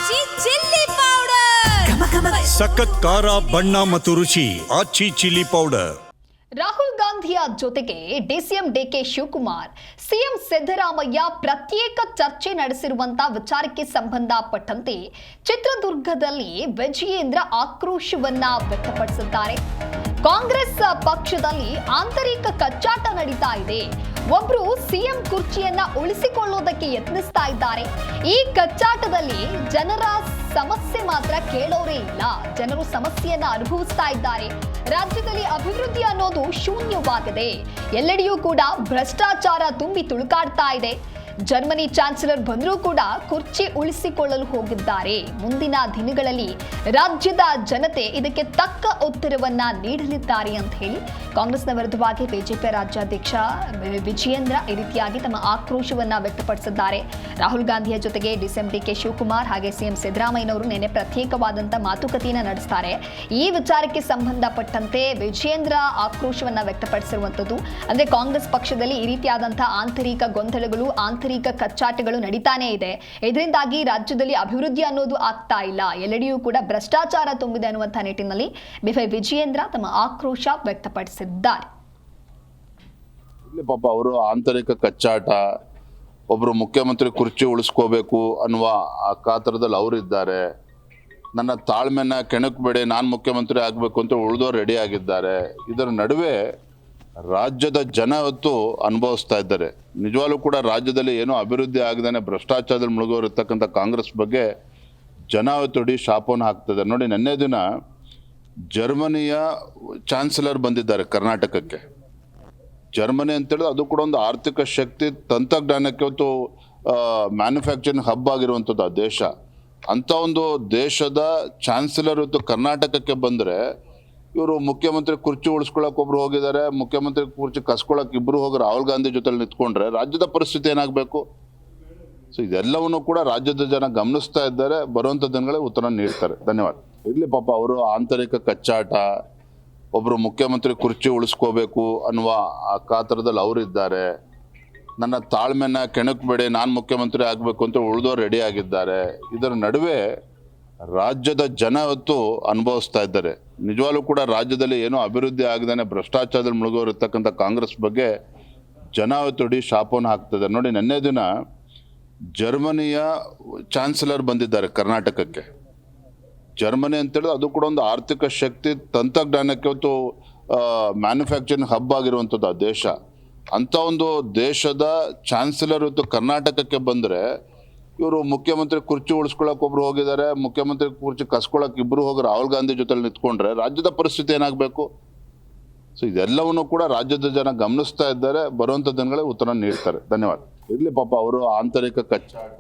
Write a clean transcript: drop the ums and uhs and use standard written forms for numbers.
ಆಚಿ chilli powder ಸಖತ್ ಖಾರ ಬಣ್ಣ ಮತ್ತು ರುಚಿ ಆಚಿ ಚಿಲ್ಲಿ ಪೌಡರ್. ರಾಹುಲ್ ಗಾಂಧಿಯ ಜೊತೆಗೆ ಡಿಸಿಎಂ ಡಿಕೆ ಶಿವಕುಮಾರ್ ಸಿಎಂ ಸಿದ್ದರಾಮಯ್ಯ ಪ್ರತ್ಯೇಕ ಚರ್ಚೆ ನಡೆಸಿರುವಂತಹ ವಿಚಾರಕ್ಕೆ ಸಂಬಂಧಪಟ್ಟಂತೆ ಚಿತ್ರದುರ್ಗದಲ್ಲಿ ವಿಜಯೇಂದ್ರ ಆಕ್ರೋಶವನ್ನ ವ್ಯಕ್ತಪಡಿಸಿದ್ದಾರೆ. ಕಾಂಗ್ರೆಸ್ ಪಕ್ಷದಲ್ಲಿ ಆಂತರಿಕ ಕಚ್ಚಾಟ ನಡೀತಾ ಇದೆ. ಒಬ್ರು ಸಿಎಂ ಕುರ್ಚಿಯನ್ನ ಉಳಿಸಿಕೊಳ್ಳೋದಕ್ಕೆ ಯತ್ನಿಸ್ತಾ ಇದ್ದಾರೆ. ಈ ಕಚ್ಚಾಟದಲ್ಲಿ ಜನರ ಸಮಸ್ಯೆ ಮಾತ್ರ ಕೇಳೋರೇ ಇಲ್ಲ. ಜನರು ಸಮಸ್ಯೆಯನ್ನ ಅನುಭವಿಸ್ತಾ ಇದ್ದಾರೆ. ರಾಜ್ಯದಲ್ಲಿ ಅಭಿವೃದ್ಧಿ ಅನ್ನೋದು ಶೂನ್ಯವಾಗಿದೆ. ಎಲ್ಲೆಡೆಯೂ ಕೂಡ ಭ್ರಷ್ಟಾಚಾರ ತುಂಬಿ ತುಳುಕಾಡ್ತಾ ಇದೆ. ಜರ್ಮನಿ ಚಾನ್ಸಲರ್ ಬಂದರೂ ಕೂಡ ಕುರ್ಚಿ ಉಳಿಸಿಕೊಳ್ಳಲು ಹೋಗಿದ್ದಾರೆ. ಮುಂದಿನ ದಿನಗಳಲ್ಲಿ ರಾಜ್ಯದ ಜನತೆ ಇದಕ್ಕೆ ತಕ್ಕ ಉತ್ತರವನ್ನ ನೀಡಲಿದ್ದಾರೆ ಅಂತ ಹೇಳಿ ಕಾಂಗ್ರೆಸ್ನ ವಿರುದ್ಧವಾಗಿ ಬಿಜೆಪಿ ರಾಜ್ಯಾಧ್ಯಕ್ಷ ವಿಜಯೇಂದ್ರ ಈ ರೀತಿಯಾಗಿ ತಮ್ಮ ಆಕ್ರೋಶವನ್ನ ವ್ಯಕ್ತಪಡಿಸಿದ್ದಾರೆ. ರಾಹುಲ್ ಗಾಂಧಿಯ ಜೊತೆಗೆ ಡಿಸಿಎಂ ಡಿಕೆ ಶಿವಕುಮಾರ್ ಹಾಗೆ ಸಿಎಂ ಸಿದ್ದರಾಮಯ್ಯನವರು ನಿನ್ನೆ ಪ್ರತ್ಯೇಕವಾದಂತಹ ಮಾತುಕತೆಯನ್ನು ನಡೆಸ್ತಾರೆ. ಈ ವಿಚಾರಕ್ಕೆ ಸಂಬಂಧಪಟ್ಟಂತೆ ವಿಜಯೇಂದ್ರ ಆಕ್ರೋಶವನ್ನ ವ್ಯಕ್ತಪಡಿಸಿರುವಂತದ್ದು ಅಂದ್ರೆ ಕಾಂಗ್ರೆಸ್ ಪಕ್ಷದಲ್ಲಿ ಈ ರೀತಿಯಾದಂತಹ ಆಂತರಿಕ ಗೊಂದಲಗಳು ಆಂತರಿಕ ಕಚ್ಚಾಟಗಳು ನಡೀತಾನೆ ಇದೆ. ಇದರಿಂದಾಗಿ ರಾಜ್ಯದಲ್ಲಿ ಅಭಿವೃದ್ಧಿ ಅನ್ನೋದು ಆಗ್ತಾ ಇಲ್ಲ. ಎಲ್ಲೆಡೆಯೂ ಕೂಡ ಭ್ರಷ್ಟಾಚಾರ ತುಂಬಿದೆ ಅನ್ನುವಂತಹ ನಿಟ್ಟಿನಲ್ಲಿ ಬಿವೈ ವಿಜಯೇಂದ್ರ ತಮ್ಮ ಆಕ್ರೋಶ ವ್ಯಕ್ತಪಡಿಸಿದ್ದಾರೆ. ಪಾಪ ಅವರು ಆಂತರಿಕ ಕಚ್ಚಾಟ, ಒಬ್ರು ಮುಖ್ಯಮಂತ್ರಿ ಕುರ್ಚಿ ಉಳಿಸ್ಕೋಬೇಕು ಅನ್ನುವ ಆ ಕಾತರದಲ್ಲಿ ಅವರಿದ್ದಾರೆ. ನನ್ನ ತಾಳ್ಮೆನ ಕೆಣಕಬೇಡಿ, ನಾನು ಮುಖ್ಯಮಂತ್ರಿ ಆಗಬೇಕು ಅಂತ ಉಳಿದವರು ರೆಡಿ ಆಗಿದ್ದಾರೆ. ಇದರ ನಡುವೆ ರಾಜ್ಯದ ಜನ ಇವತ್ತು ಅನುಭವಿಸ್ತಾ ಇದ್ದಾರೆ. ನಿಜವಾಗ್ಲೂ ಕೂಡ ರಾಜ್ಯದಲ್ಲಿ ಏನೋ ಅಭಿವೃದ್ಧಿ ಆಗದೇನೆ ಭ್ರಷ್ಟಾಚಾರದಲ್ಲಿ ಮುಳುಗೋರಿರ್ತಕ್ಕಂಥ ಕಾಂಗ್ರೆಸ್ ಬಗ್ಗೆ ಜನ ಇವತ್ತು ಇಡೀ ಶಾಪವನ್ನು ಹಾಕ್ತಿದ್ದಾರೆ. ನೋಡಿ, ನಿನ್ನೆ ದಿನ ಜರ್ಮನಿಯ ಚಾನ್ಸಲರ್ ಬಂದಿದ್ದಾರೆ ಕರ್ನಾಟಕಕ್ಕೆ. ಜರ್ಮನಿ ಅಂತೇಳಿದ್ರೆ ಅದು ಕೂಡ ಒಂದು ಆರ್ಥಿಕ ಶಕ್ತಿ, ತಂತ್ರಜ್ಞಾನಕ್ಕೆ ಇವತ್ತು ಮ್ಯಾನುಫ್ಯಾಕ್ಚರಿಂಗ್ ಹಬ್ ಆಗಿರುವಂಥದ್ದು ಆ ದೇಶ. ಅಂಥ ಒಂದು ದೇಶದ ಚಾನ್ಸಲರ್ ಇವತ್ತು ಕರ್ನಾಟಕಕ್ಕೆ ಬಂದರೆ ಇವರು ಮುಖ್ಯಮಂತ್ರಿ ಕುರ್ಚಿ ಉಳಿಸ್ಕೊಳಕ್ಕೆ ಒಬ್ರು ಹೋಗಿದ್ದಾರೆ, ಮುಖ್ಯಮಂತ್ರಿ ಕುರ್ಚಿ ಕಸ್ಕೊಳಕ್ಕೆ ಇಬ್ಬರು ಹೋಗಿ ರಾಹುಲ್ ಗಾಂಧಿ ಜೊತೆಲಿ ನಿಂತ್ಕೊಂಡ್ರೆ ರಾಜ್ಯದ ಪರಿಸ್ಥಿತಿ ಏನಾಗಬೇಕು? ಸೊ ಇದೆಲ್ಲವನ್ನು ಕೂಡ ರಾಜ್ಯದ ಜನ ಗಮನಿಸ್ತಾ ಇದ್ದಾರೆ. ಬರುವಂಥ ದಿನಗಳೇ ಉತ್ತರ ನೀಡ್ತಾರೆ. ಧನ್ಯವಾದ. ಇರಲಿ ಪಾಪ ಅವರು ಆಂತರಿಕ ಕಚ್ಚಾಟ, ಒಬ್ಬರು ಮುಖ್ಯಮಂತ್ರಿ ಕುರ್ಚಿ ಉಳಿಸ್ಕೋಬೇಕು ಅನ್ನುವ ಆ ಕಾತರದಲ್ಲಿ ಅವರಿದ್ದಾರೆ. ನನ್ನ ತಾಳ್ಮೆನ ಕೆಣಕಬೇಡಿ, ನಾನು ಮುಖ್ಯಮಂತ್ರಿ ಆಗಬೇಕು ಅಂತ ಉಳಿದವರು ರೆಡಿ ಆಗಿದ್ದಾರೆ. ಇದರ ನಡುವೆ ರಾಜ್ಯದ ಜನ ಇವತ್ತು ಅನುಭವಿಸ್ತಾ ಇದ್ದಾರೆ. ನಿಜವಾಗ್ಲೂ ಕೂಡ ರಾಜ್ಯದಲ್ಲಿ ಏನೋ ಅಭಿವೃದ್ಧಿ ಆಗದೇನೆ ಭ್ರಷ್ಟಾಚಾರದಲ್ಲಿ ಮುಳುಗೋರಿರ್ತಕ್ಕಂಥ ಕಾಂಗ್ರೆಸ್ ಬಗ್ಗೆ ಜನ ಇವತ್ತು ಇಡೀ ಶಾಪವನ್ನು ಹಾಕ್ತಿದ್ದಾರೆ. ನೋಡಿ, ನಿನ್ನೆ ದಿನ ಜರ್ಮನಿಯ ಚಾನ್ಸಲರ್ ಬಂದಿದ್ದಾರೆ ಕರ್ನಾಟಕಕ್ಕೆ. ಜರ್ಮನಿ ಅಂತೇಳಿದ್ರೆ ಅದು ಕೂಡ ಒಂದು ಆರ್ಥಿಕ ಶಕ್ತಿ, ತಂತ್ರಜ್ಞಾನಕ್ಕೆ ಇವತ್ತು ಮ್ಯಾನುಫ್ಯಾಕ್ಚರಿಂಗ್ ಹಬ್ ಆಗಿರುವಂಥದ್ದು ಆ ದೇಶ. ಅಂಥ ಒಂದು ದೇಶದ ಚಾನ್ಸಲರ್ ಇವತ್ತು ಕರ್ನಾಟಕಕ್ಕೆ ಬಂದರೆ ಇವರು ಮುಖ್ಯಮಂತ್ರಿ ಕುರ್ಚಿ ಉಳಿಸ್ಕೊಳಕ್ಕೆ ಒಬ್ರು ಹೋಗಿದ್ದಾರೆ, ಮುಖ್ಯಮಂತ್ರಿ ಕುರ್ಚಿ ಕಸ್ಕೊಳಕ್ಕೆ ಇಬ್ಬರು ಹೋಗಿ ರಾಹುಲ್ ಗಾಂಧಿ ಜೊತೆಲಿ ನಿಂತ್ಕೊಂಡ್ರೆ ರಾಜ್ಯದ ಪರಿಸ್ಥಿತಿ ಏನಾಗಬೇಕು? ಸೊ ಇದೆಲ್ಲವನ್ನು ಕೂಡ ರಾಜ್ಯದ ಜನ ಗಮನಿಸ್ತಾ ಇದ್ದಾರೆ. ಬರುವಂಥ ದಿನಗಳೇ ಉತ್ತರ ನೀಡ್ತಾರೆ. ಧನ್ಯವಾದ. ಇರಲಿ ಪಾಪ ಅವರು ಆಂತರಿಕ ಕಚ್ಚಾಟ